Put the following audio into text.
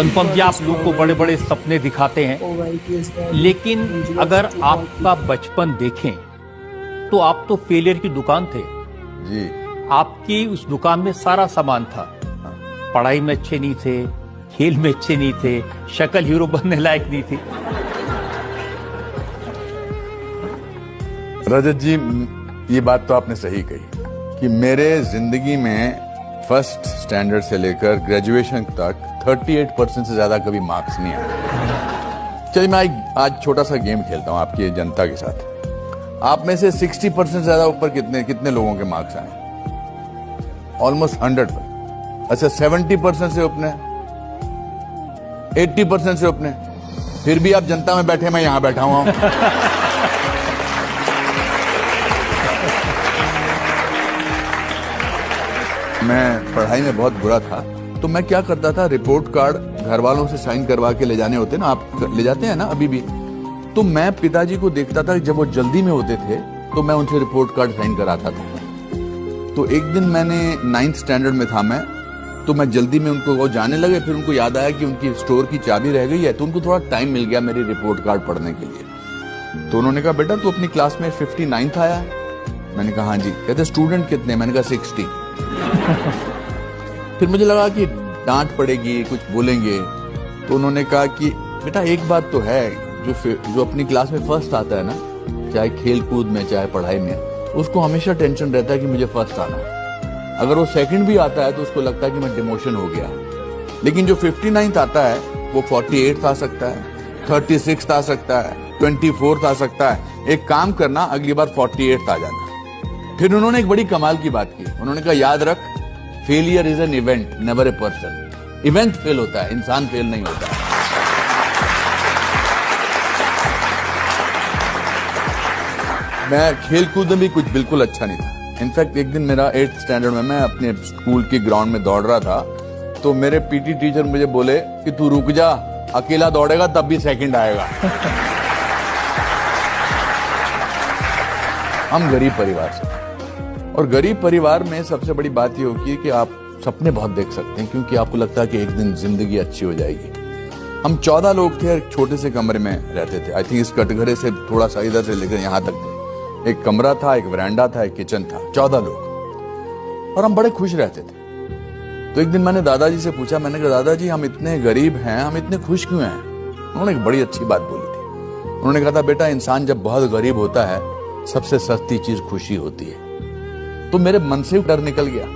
अनुपम जी, आप लोग को बड़े बड़े सपने दिखाते हैं, लेकिन अगर आपका बचपन देखें तो आप तो फेलियर की दुकान थे जी। आपकी उस दुकान में सारा सामान था। पढ़ाई में अच्छे नहीं थे, खेल में अच्छे नहीं थे, शक्ल हीरो बनने लायक नहीं थी। रजत जी, ये बात तो आपने सही कही कि मेरे जिंदगी में फर्स्ट स्टैंडर्ड से लेकर ग्रेजुएशन तक 38% से ज्यादा कभी मार्क्स नहीं आए। चलिए मैं आज छोटा सा गेम खेलता हूं आपकी जनता के साथ। आप में से 60% से ज्यादा ऊपर कितने लोगों के मार्क्स आए? ऑलमोस्ट 100%। अच्छा, 70% से ऊपर, 80% से ऊपर, फिर भी आप जनता में बैठे, मैं यहां बैठा हुआ हूं। मैं पढ़ाई में बहुत बुरा था, तो मैं क्या करता था, रिपोर्ट कार्ड घर वालों से साइन करवा के ले जाने होते ना, आप ले जाते हैं ना अभी भी, तो मैं पिताजी को देखता था जब वो जल्दी में होते थे तो मैं उनसे रिपोर्ट कार्ड साइन कराता था। तो एक दिन मैंने 9th स्टैंडर्ड में था मैं, तो मैं जल्दी में उनको, वो जाने लगे, फिर उनको याद आया कि उनकी स्टोर की चाबी रह गई है, तो उनको थोड़ा टाइम मिल गया मेरी रिपोर्ट कार्ड पढ़ने के लिए। तो उन्होंने कहा, बेटा तू अपनी क्लास में 59th आया? मैंने कहा हाँ जी। कहते स्टूडेंट कितने? मैंने कहा 60। फिर मुझे लगा कि डांट पड़ेगी, कुछ बोलेंगे, तो उन्होंने कहा कि बेटा एक बात तो है, जो अपनी क्लास में फर्स्ट आता है ना, चाहे खेल कूद में चाहे पढ़ाई में, उसको हमेशा टेंशन रहता है कि मुझे फर्स्ट आना है। अगर वो सेकंड भी आता है तो उसको लगता है कि मैं डिमोशन हो गया। लेकिन जो 59th आता है वो 48th आ सकता है, 36th आ सकता है, 24th आ सकता है। एक काम करना, अगली बार 48th आ जाना। फिर उन्होंने एक बड़ी कमाल की बात की, उन्होंने कहा याद रख, failure is an event, never a person. Event fail होता है, इंसान फेल नहीं होता है। मैं खेल कूद में भी कुछ बिल्कुल अच्छा नहीं था। इनफैक्ट एक दिन मेरा 8th स्टैंडर्ड में, मैं अपने स्कूल की ग्राउंड में दौड़ रहा था, तो मेरे पीटी टीचर मुझे बोले कि तू रुक जा, अकेला दौड़ेगा तब भी सेकंड आएगा। हम गरीब परिवार से, और गरीब परिवार में सबसे बड़ी बात यह होती है कि आप सपने बहुत देख सकते हैं, क्योंकि आपको लगता है कि एक दिन जिंदगी अच्छी हो जाएगी। हम 14 लोग थे, एक छोटे से कमरे में रहते थे। आई थिंक इस कटघरे से थोड़ा सा इधर से लेकर यहां तक थे। एक कमरा था, एक वरांडा था, एक किचन था, 14 लोग, और हम बड़े खुश रहते थे। तो एक दिन मैंने दादाजी से पूछा, मैंने कहा दादाजी हम इतने गरीब हैं, हम इतने खुश क्यों हैं? उन्होंने एक बड़ी अच्छी बात बोली थी। उन्होंने कहा था, बेटा इंसान जब बहुत गरीब होता है, सबसे सस्ती चीज खुशी होती है। तो मेरे मन से डर निकल गया।